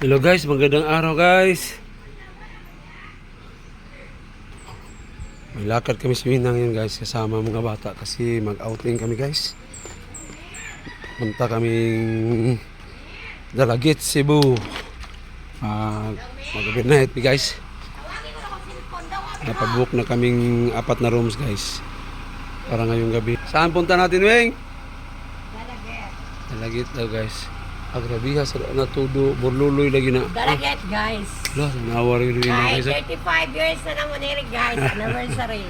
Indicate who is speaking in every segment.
Speaker 1: Hello guys, magandang araw guys. May lakad kami sa Minang yun guys, kasama mga bata kasi mag-outing kami guys. Punta kaming Dalagit, Cebu. Mag-overnight guys. Napabook na kaming 4 na rooms guys para ngayong gabi. Saan punta natin, Weng? Dalagit daw guys. Agrabiha sa natudo, burluloy lagi na.
Speaker 2: Dalagit guys.
Speaker 1: Wala, nawa rin na guys.
Speaker 2: 35 years na naman nila guys, anniversary.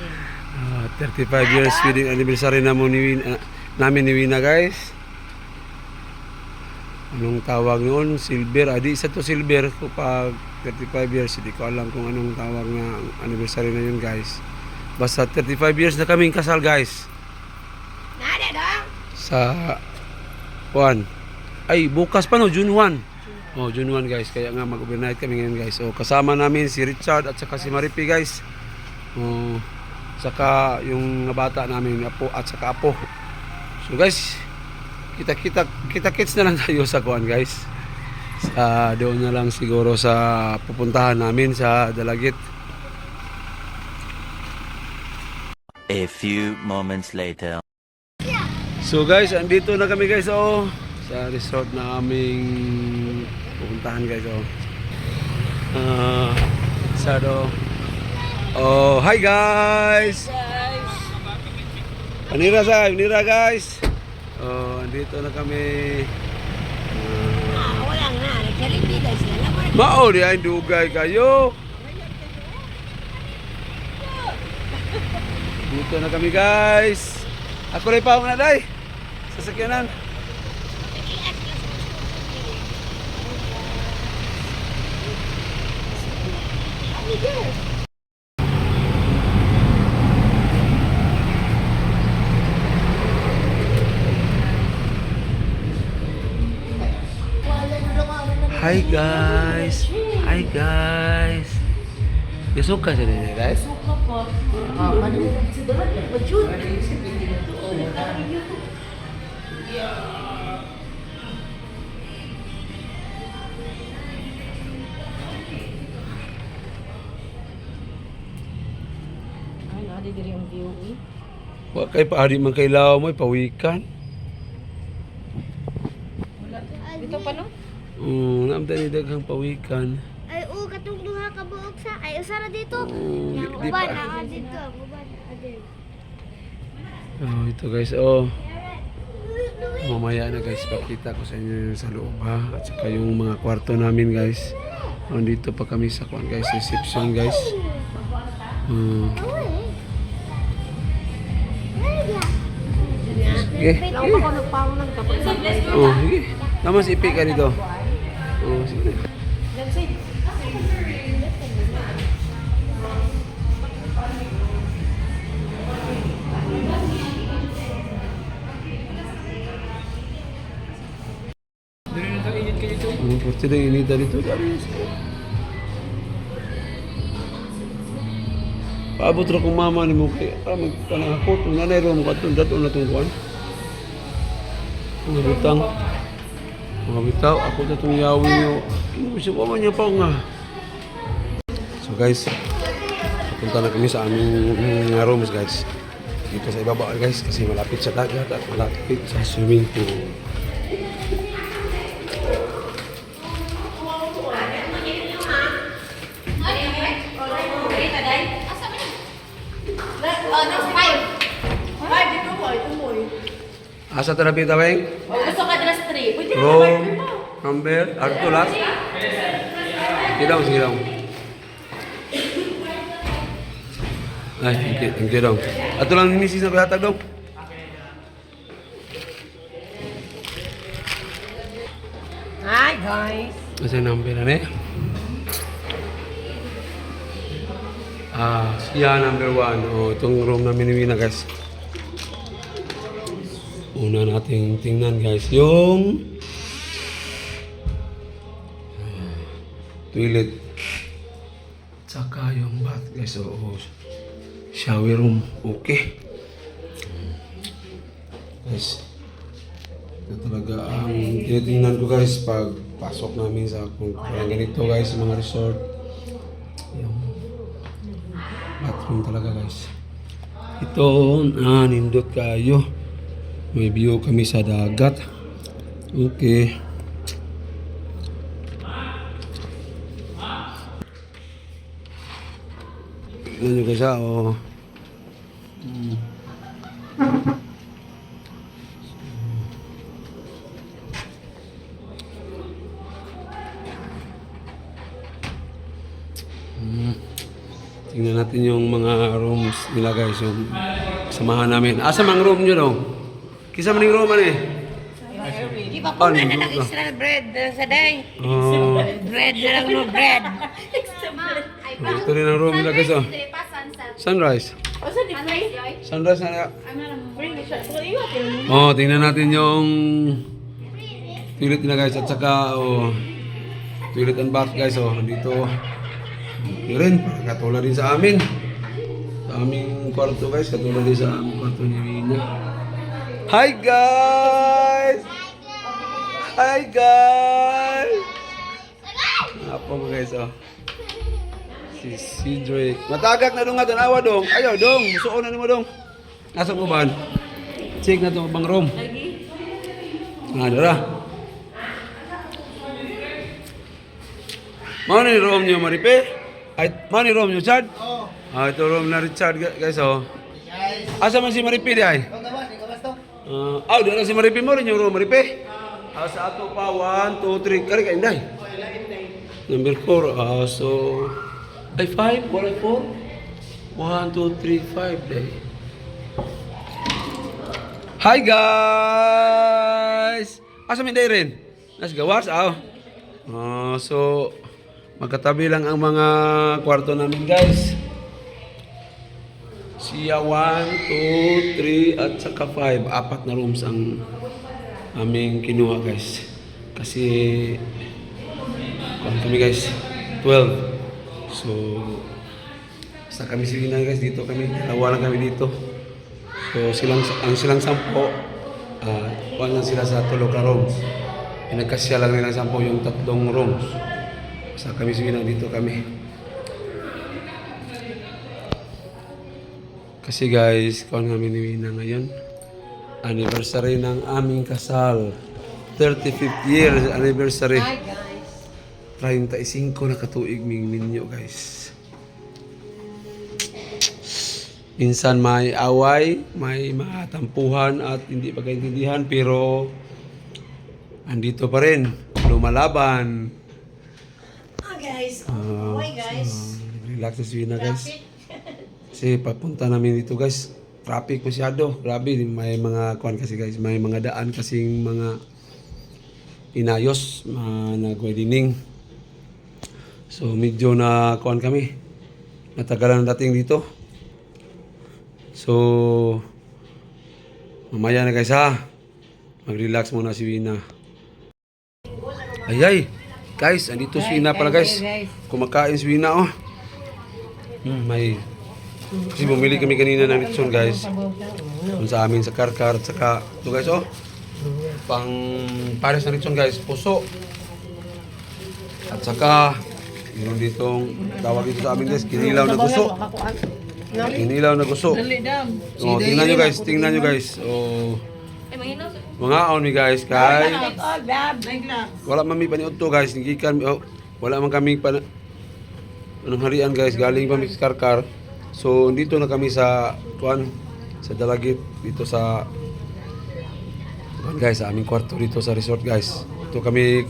Speaker 1: 35 years wedding anniversary namin ni Wina guys. Anong tawag noon? Silver. Adi isa to silver kapag 35 years. Hindi ko alam kung anong tawag na anniversary na yun guys. Basta 35 years na kaming kasal guys.
Speaker 2: Nada dong?
Speaker 1: Sa 1. Ay, bukas pa no, June 1. Oh, June 1 guys. Kaya nga mag-overnight kami ngayon guys. So, kasama namin si Richard at saka si Maripi guys. Oh, saka yung bata namin, Apo at saka Apo. So guys, kita-kits na lang tayo sa kuan guys. Doon na lang siguro sa pupuntahan namin sa Dalagit.
Speaker 3: A few moments later.
Speaker 1: So guys, andito na kami guys sa resort na aming pupuntahan guys hi guys. Panira guys. Andito na kami.
Speaker 2: Wala na, nagkalipid guys na naman.
Speaker 1: Mao di ay dugay kayo. Dito na kami guys. Ako rin pa na day. Sasakyanan. Hi guys. Hi guys. Suka sila niya guys.
Speaker 2: Suka po. Manunog si Dalag. Majun. Ay, nadi diri ang view eh.
Speaker 1: Wa kay paari man kay law mo pawikan.
Speaker 2: Dito pa no?
Speaker 1: Namda ni daghang pawikan.
Speaker 4: Ay, katong duha ka buok sa. Ay, usara dito. Yang
Speaker 1: di
Speaker 4: uban
Speaker 1: pa.
Speaker 4: na dito. Ang uban na dito.
Speaker 1: Ito guys, mamaya na guys, pakita ko sa inyo yung sa loob ha. At saka yung mga kwarto namin guys. Nandito pa kami sa kuan guys, reception guys. Sige.
Speaker 2: Lang pa ko nagpaulan kapag sa place.
Speaker 1: Sige. Namas ipi ka dito. Sige. Pwede na inita dito. Paabot ra kong mama ni mo kaya magpanakot. Nanay ro mo katong dato na itong kuhan. Mga butang. Mga bitaw. Ako na itong yawi nyo. Kinusin ko man niya pa nga. So guys, punta na kami sa aming rooms guys. Dito sa ibaba guys kasi malapit sa dagat at malapit sa swimming pool. Asa terapi taweng?
Speaker 2: Gusto ka dress 3. Pwede
Speaker 1: Room, number, artulas. Sige dong. Ay, hindi dong. Ato lang ni misis na bihatag dong.
Speaker 2: Hi guys.
Speaker 1: Asa number na siya number 1. Itong room namin ni Wina guys. Una nating tingnan guys yung toilet tsaka yung bath guys. Shower room okay guys. Ito talaga ang tinitingnan ko guys pag pasok namin sa kung parang ganito guys, sa mga resort. Yung bathroom talaga guys. Ito, nindot kayo. May view kami sa dagat. Okay. Tignan nyo guys oh. Tingnan natin yung mga rooms nila guys, yung samahan namin. Asa mang room nyo daw? Kisa man yung room ano eh?
Speaker 2: Di ba po na lang extra bread sa day?
Speaker 1: Oh,
Speaker 2: Bread na lang no bread.
Speaker 1: ito rin ang room nila guys oh. Sunrise.
Speaker 2: O sa di play?
Speaker 1: Sunrise na.
Speaker 2: Bring the shot. Iwat yun.
Speaker 1: Oh, tingnan natin yung toilet nila guys at saka oh, toilet and bath guys oh. Dito. Yun rin, katulad din sa amin. Sa aming kwarto guys, katulad din sa aming kwarto ni Mina. Hi guys! Hi guys! Apa mo guys oh. Si Cedric. Matagak na dong nga tanawa dong. Ayaw dong, musuon na nimo dong. Nasa mo ba? Check na to bang room. Dara. Mana ni room niyo Maripe? Ay, mana ni room niyo Chad? Oo. Ito room na Richard guys oh. Asa man si Maripe di ay? Doon na si Maripe mo rin yung room Maripe. Sa ato pa 1, 2, 3 kari ka inday. Number 4 so ay 5, wala 4. 1, 2, 3, 5 day. Hi guys! Asa min day rin? Nas gawas so magkatabi lang ang mga kwarto namin guys. Siya 1, 2, 3 at saka 5. 4 na rooms ang aming kinuha guys. Kasi kami guys 12. So sa kami sila guys dito kami. Dalawa lang kami dito. So silang 10 wala sila sa 3 na rooms. Nagkasya lang nilang 10 yung 3 rooms. Sa kami sila dito kami. Kasi guys, kawan kami ni Wina ngayon. Anniversary ng aming kasal. 35th year anniversary.
Speaker 2: Hi guys.
Speaker 1: 35 na katuig ming ninyo guys. Minsan may away, may matampuhan at hindi pagkaintindihan pero andito pa rin, lumalaban.
Speaker 2: Guys.
Speaker 1: Relax na si Wina guys. Kasi papunta namin dito guys. Traffic masyado. Grabe, may mga kuan kasi guys, may mga daan kasing mga inayos, nag-wedding. So medyo na kuan kami. Natagalan ang dating dito. So mamaya na guys ha. Mag-relax muna si Wina. Ay. Guys, andito si Wina pala guys. Kumakain si Wina oh. May kasi bumili kami kanina ng lechon guys. Doon sa amin sa Karkar at saka ito guys oh. Pang pares na lechon guys, puso. At saka meron ditong tawag dito sa amin guys, kinilaw na guso. Kinilaw na guso. Oh, tingnan nyo guys. Oh. Mga on mi guys kay wala man mi paniud to guys, gikan wala man kami anong harian guys, galing pa mi sa Karkar. So dito na kami sa sa Dalagit dito sa guys, sa aming kwarto dito sa resort guys. Ito kami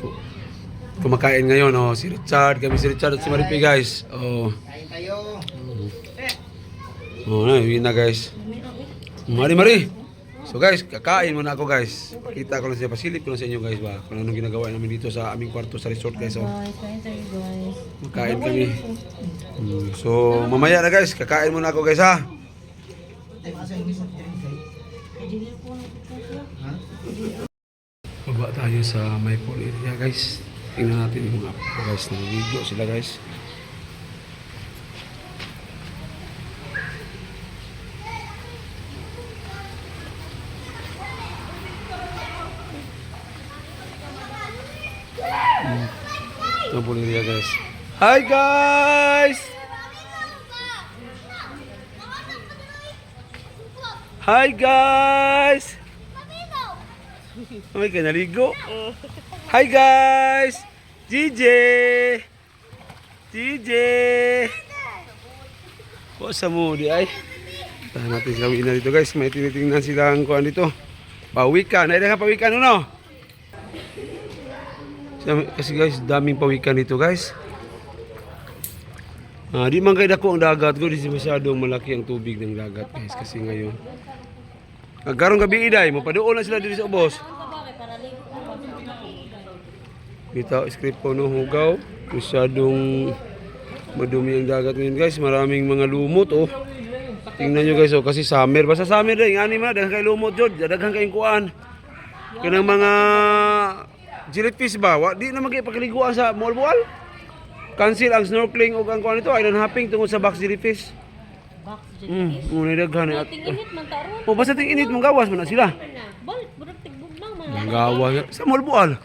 Speaker 1: kumakain ngayon oh, si Richard at si Maripi guys. Oh. Oh, na Wina guys. Mari. So guys, kakain muna ako guys. Pakita ko lang siya, pasilip ko lang sa inyo guys ba kung anong ginagawa namin dito sa aming kwarto sa resort guys. Oh. Makain kami. So mamaya na guys, kakain muna ako guys ha. Baba tayo sa Maypol area guys. Tingnan natin yung mga apo guys, na video sila guys. Itong Puliria guys. Hi guys! Hi guys! May ka naligo? Hi guys! GJ! GJ! O sa mo di ay. Tahan natin sila na dito guys. May tinitingnan sila ang kuhan dito. Pawikan. Ay ka pawikan no? Kasi guys, daming pawikan dito guys. Di man kayo dako ang dagat ko. Di masyadong malaki ang tubig ng dagat guys. Kasi ngayon. Karong gabi iday mo. Padoon na sila dito sa ubos. Bitaw script po no hugaw. Masyadong madumi ang dagat ngayon guys. Maraming mga lumot oh. Tingnan nyo guys oh. Kasi summer. Basta summer din. Ani man. Daghang kay lumot jod. Daghang kayong kuan. Kanang mga jellyfish ba? Di na magipakiliguan sa Malboal. Cancel ang snorkeling o ang kuan ito. Island hopping tungod sa box jellyfish.
Speaker 2: Box jellyfish.
Speaker 1: Muna daghan at.
Speaker 2: Tinginit man taron.
Speaker 1: Oh basta ting init mong gawas man na sila.
Speaker 2: Bal, budak tigbog lang mga.
Speaker 1: Ang gawas sa Malboal.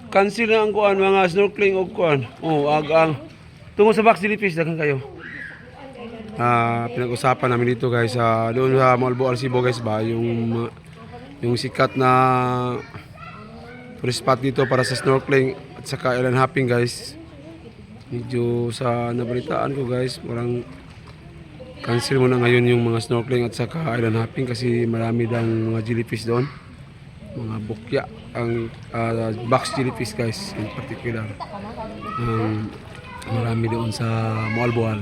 Speaker 1: Cancel na ang kuan mga snorkeling o kuan. Oh agang tungod sa box jellyfish daghan kayo. Pinag-usapan namin dito guys doon sa Malboal Cebu guys ba yung sikat na tourist spot dito para sa snorkeling at saka island hopping guys. Medyo sa nabalitaan ko guys, parang cancel muna ngayon yung mga snorkeling at saka island hopping kasi marami daw mga jellyfish doon. Mga bukya ang box jellyfish guys in particular. Marami doon sa Malboal.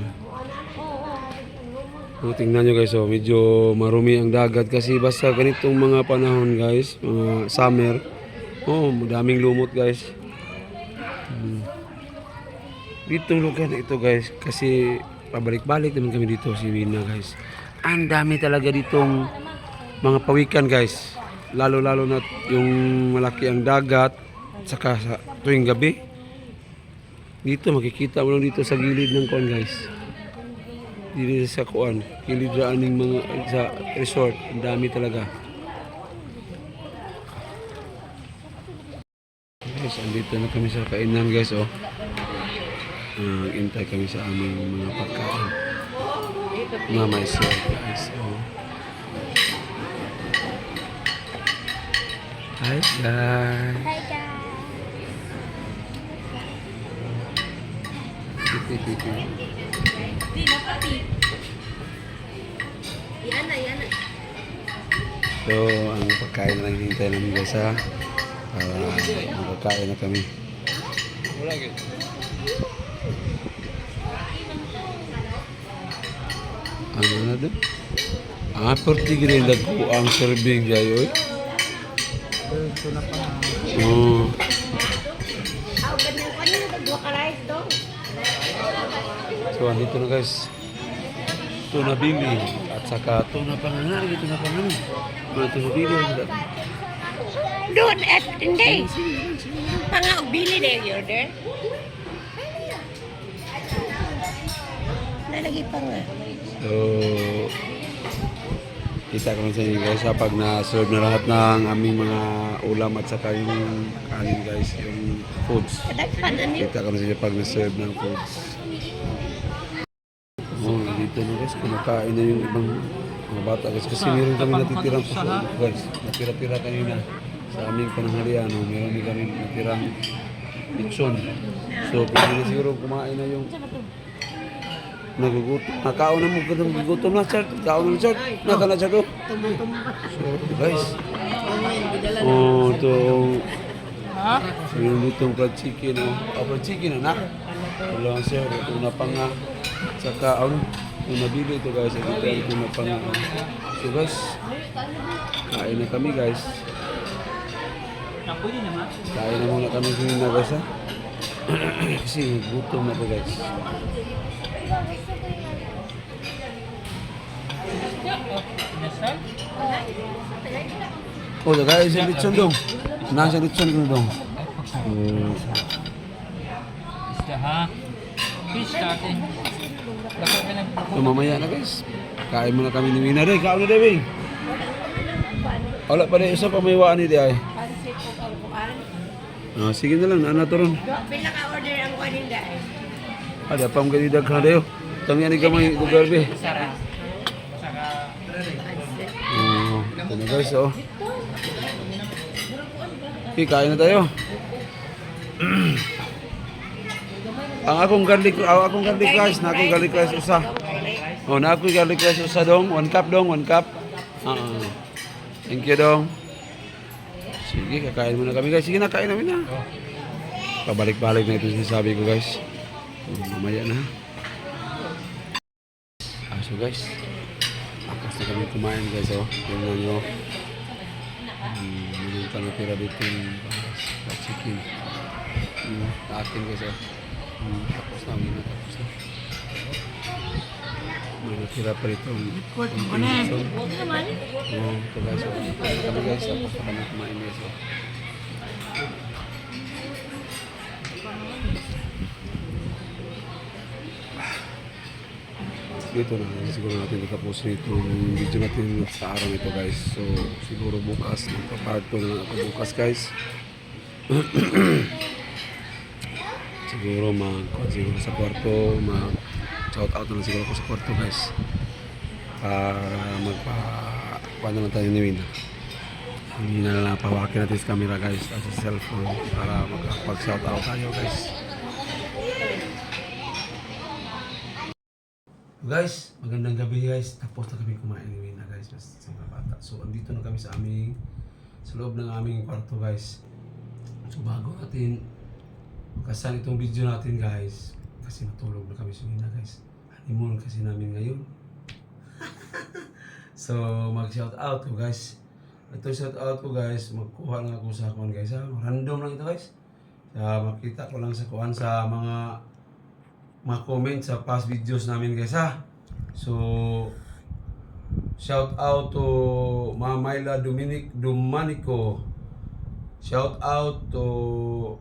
Speaker 1: So, tingnan nyo guys, medyo marumi ang dagat kasi basta ganitong mga panahon guys, mga summer. Madaming lumot guys. Ditong lugar na ito guys, kasi pabalik-balik naman kami dito si Wina guys. Ang dami talaga ditong mga pawikan guys. Lalo-lalo na yung malaki ang dagat, saka sa tuwing gabi. Dito makikita mo lang dito sa gilid ng kuan guys. Dito sa kuan, gilid raaning mga sa resort, ang dami talaga. Guys, andito na kami sa kainan guys oh. Intay kami sa aming mga pagkain. Mga may serve guys oh. Hi guys.
Speaker 4: Hi guys.
Speaker 2: Di na pati. Yan na.
Speaker 1: So, ang pagkain na lang hinihintay namin guys ha. Para makakain na kami. Ano na doon? Perti gini ko ang serving jayoy. Oh. So, andito na guys. Tuna bili at saka tuna pangalan. Tuna pangalan. Mga tuna bili.
Speaker 2: Doon at hindi. Pang-bili na yung order. Nalagi pa nga.
Speaker 1: So, kita kami sa inyo guys pag na-serve na lahat ng aming mga ulam at saka yung kanin guys, yung foods. Kita kami sa inyo pag na-serve ng foods. Dito na guys, kumakain na yung ibang mga bata guys. Kasi meron kami natitirang guys. Natira-tira kanina sa aming pananghalian. Meron kami natirang lechon. So, pwede na siguro kumain na yung nagugutom. Nakaon na mo gutom na chat. Kaon na chat. Naka na chat oh. So guys. Ito. Yung lutong fried chicken oh. Fried chicken na. Wala sir. Ito na pa nga. Saka yung nabili ito guys. Ito na pa nga. So guys. Kain na kami guys. Kain na muna kami na guys ha. Kasi gutom na po guys. Oh, guys, yung lechon dong. Nasa lechon ko dong. So, mamaya na guys. Kain muna kami ni Wina. Kain na Dewing. Wala pa rin isa pa may waan ni Day. Sige na lang, naana to ron.
Speaker 2: Pinaka-order ang kunin dahil.
Speaker 1: Ada pang gani daghan dayo. Tangi ani gamay lugar be.
Speaker 2: Sarap.
Speaker 1: Ano guys, oh. Okay, kain na tayo. Ang akong garlic rice, na akong garlic rice usa. Oh, na akong garlic rice usa dong, 1 cup dong, 1 cup. Thank you dong. Sige, kakain muna kami guys. Sige na, kain namin na. Pabalik-balik na ito sinasabi ko guys. Mamaya na. So guys, tapos na kami kumain guys, oh. Tingnan nyo. Minun ka natira dito yung chicken. Atin guys, oh. Tapos na, tapos na. May natira pa rito.
Speaker 2: Huwag naman.
Speaker 1: Ito guys, oh. Kumain kami guys, tapos na kami kumain guys, oh. Dito na, siguro natin nakapos itong video natin sa araw nito guys. So, siguro bukas, magpa-part 2 na lang ako bukas guys. siguro sa kwarto, shout out na lang siguro ako sa kwarto guys. Para na lang tayo ni Win. Hindi na lang pawakin natin sa camera guys at sa cellphone para mag-shout out tayo guys. Guys, magandang gabi guys. Tapos na kami kumain ngayon na guys sa mga bata. So, andito na kami sa loob ng aming kwarto guys. So, bago natin makasan itong video natin guys, kasi matulog na kami sa na guys. Honeymoon kasi namin ngayon. So, mag-shout out ko guys. Ito shout out ko guys. Magkuha lang ako sa kuwan guys. Random lang ito guys. Makita ko lang sa kuwan sa mga comment sa past videos namin guys ha. So shout out to Mamayla Domanico. Shout out to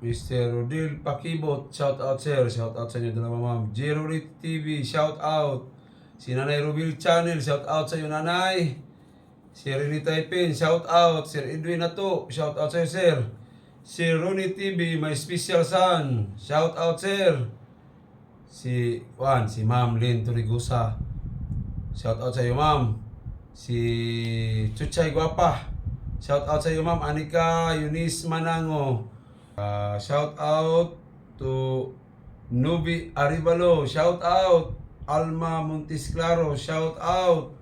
Speaker 1: Mr. Rodil Pakibot. Shout out sir. Shout out sa inyo dalawa ma'am. Jerorit TV. Shout out. Si Nanay Rubil Channel. Shout out sa iyo nanay. Si Renita Ipin. Shout out. Sir Edwin Nato. Shout out sa iyo sir. Si Ronnie TV. My special son. Shout out sir. Si Ma'am Lynn Torigusa. Shout out sa iyo, Ma'am. Si Chuchay Guapa. Shout out sa iyo, Ma'am Anika Eunice Manango. Shout out to Nubi Arivalo. Shout out Alma Montisclaro. Shout out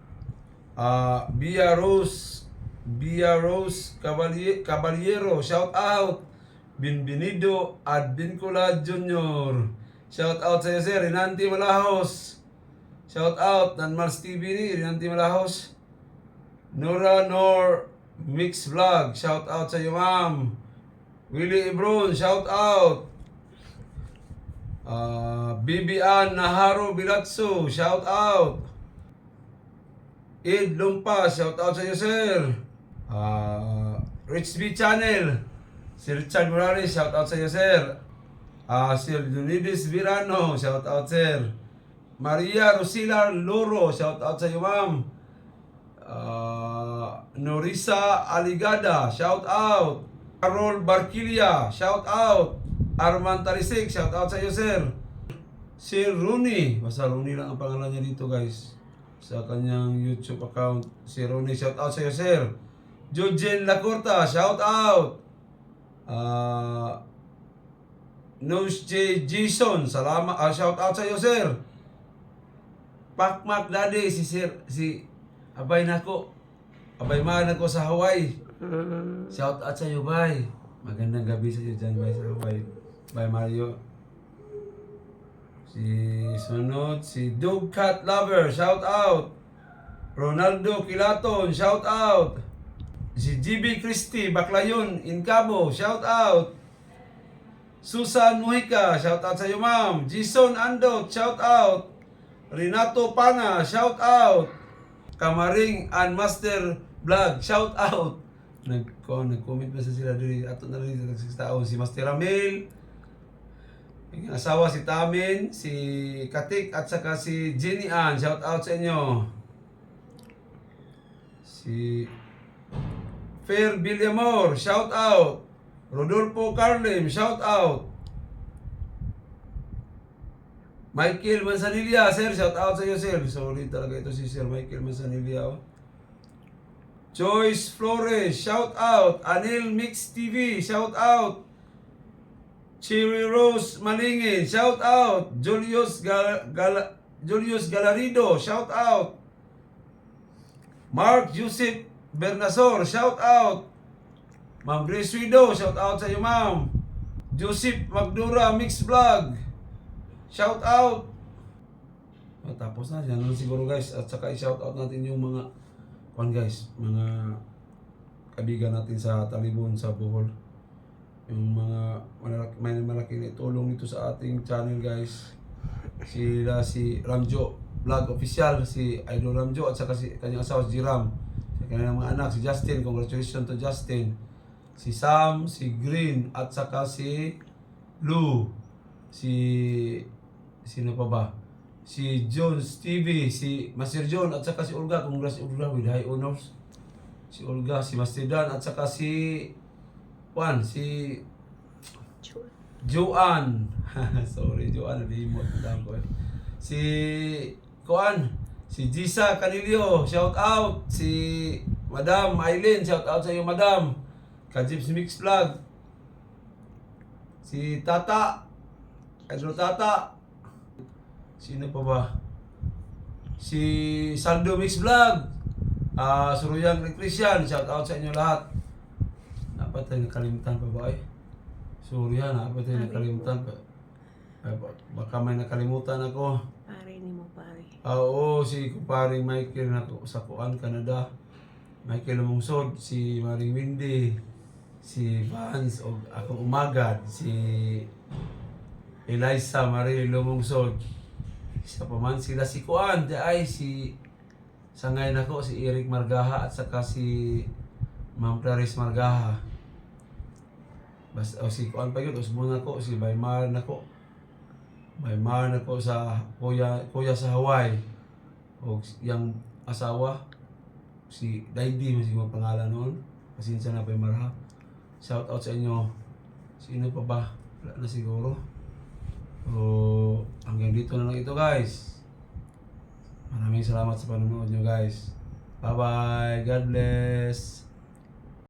Speaker 1: Bia Rose Caballero. Shout out Binvenido Advincula Jr. Shout out sa iyo sir, Rinanti Malahos. Shout out Nanmars TV ni Rinanti Malahos. Nora Nor Mix Vlog. Shout out sa iyo ma'am. Willie Ebron, shout out. Bibian Naharo Bilatso, shout out. Ed Lumpa, shout out sa iyo sir. Rich B Channel. Si Richard Morales, shout out sa iyo sir. Sir Leonidas Virano, shout out sir. Maria Rosila Loro, shout out sa iyo ma'am. Norisa Aligada, shout out. Carol Barquilia, shout out. Arman Tarisik, shout out sa iyo sir. Sir Rooney, basta Rooney lang ang pangalan niya dito guys. Sa kanyang YouTube account, si Rooney, shout out sa iyo sir. Jojen Lacorta, shout out. Nose J. Jason, salamat, shout out sa iyo sir. Pakmak Daddy, si Abay nako. Abay man ako sa Hawaii. Shout out sa iyo, bye. Magandang gabi sa iyo dyan, bye sa Hawaii. Bye Mario. Sunod, si Dog Cat Lover, shout out. Ronaldo Kilaton, shout out. Si GB Christie Baclayon in Cabo, shout out. Susan Mujica, shout out sa iyo ma'am. Jason Andot, shout out. Renato Pana, shout out. Kamaring and Master Vlog, shout out. Nag-comment na sila dito. Ato na rin sa taon. Si Master Ramil, yung asawa si Tamin, si Katik at saka si Jenny Ann, shout out sa inyo. Si Fair Villamor, shout out. Rodolfo Carlem, shout out. Michael Manzanilla, sir, shout out sa iyo, sir. Sorry talaga ito si Sir Michael Manzanilla. Oh. Joyce Flores, shout out. Anil Mix TV, shout out. Cherry Rose Malingin, shout out. Julius Galarido, shout out. Mark Joseph Bernasor, shout out. Ma'am Grace Widow, shout out sa iyo, ma'am. Joseph Magdura Mix Vlog, shout out. Tapos na, yan lang siguro guys. At saka i-shout out natin yung mga guys, mga kaibigan natin sa Talibon, sa Bohol. Yung mga may malaking tulong nito sa ating channel guys. Si Ramjo Vlog Official, si Idol Ramjo at saka si kanyang asawa si Jiram. Sa kanyang mga anak, si Justin, congratulations to Justin. Si Sam, si Green at saka si Lou. Sino pa ba? Si Jones TV, si Master John at saka si Olga, congrats Olga with high honors. Si Olga, si Master Dan at saka si si Joanne. Sorry Joanne, nalimot lang ko. Si si Jisa Canilio, shout out. Si Madam Aileen, shout out sa iyo Madam. Kajips Mix Vlog. Si Tata, Pedro Tata. Sino pa ba? Si Saldo Mix Vlog. Suruyang Christian, shout out sa inyo lahat. Dapat tayo nakalimutan pa ba eh? Sorry ha, dapat tayo nakalimutan pa. Baka may nakalimutan ako.
Speaker 2: Pare ni mo, pare.
Speaker 1: Oo, si kumparing Michael na sa Kuan, Canada. Michael Lumungsod, si Maring Windy, si Vance, o akong umagad, si Eliza Marie Lumungsod. Isa pa man sila si Kuan, ay si sangay nako si Eric Margaha at saka si Ma'am Clarice Margaha. Basta si Kuan pa yun, usbo nako si Baymar nako. Baymar nako sa kuya sa Hawaii. O yang asawa si Daidy mo siguro pangalan noon. Pasensya na Baymar ha. Shout out sa inyo. Sino pa ba? Wala na siguro. So, hanggang dito na lang ito guys. Maraming salamat sa panonood nyo guys. Bye bye. God bless.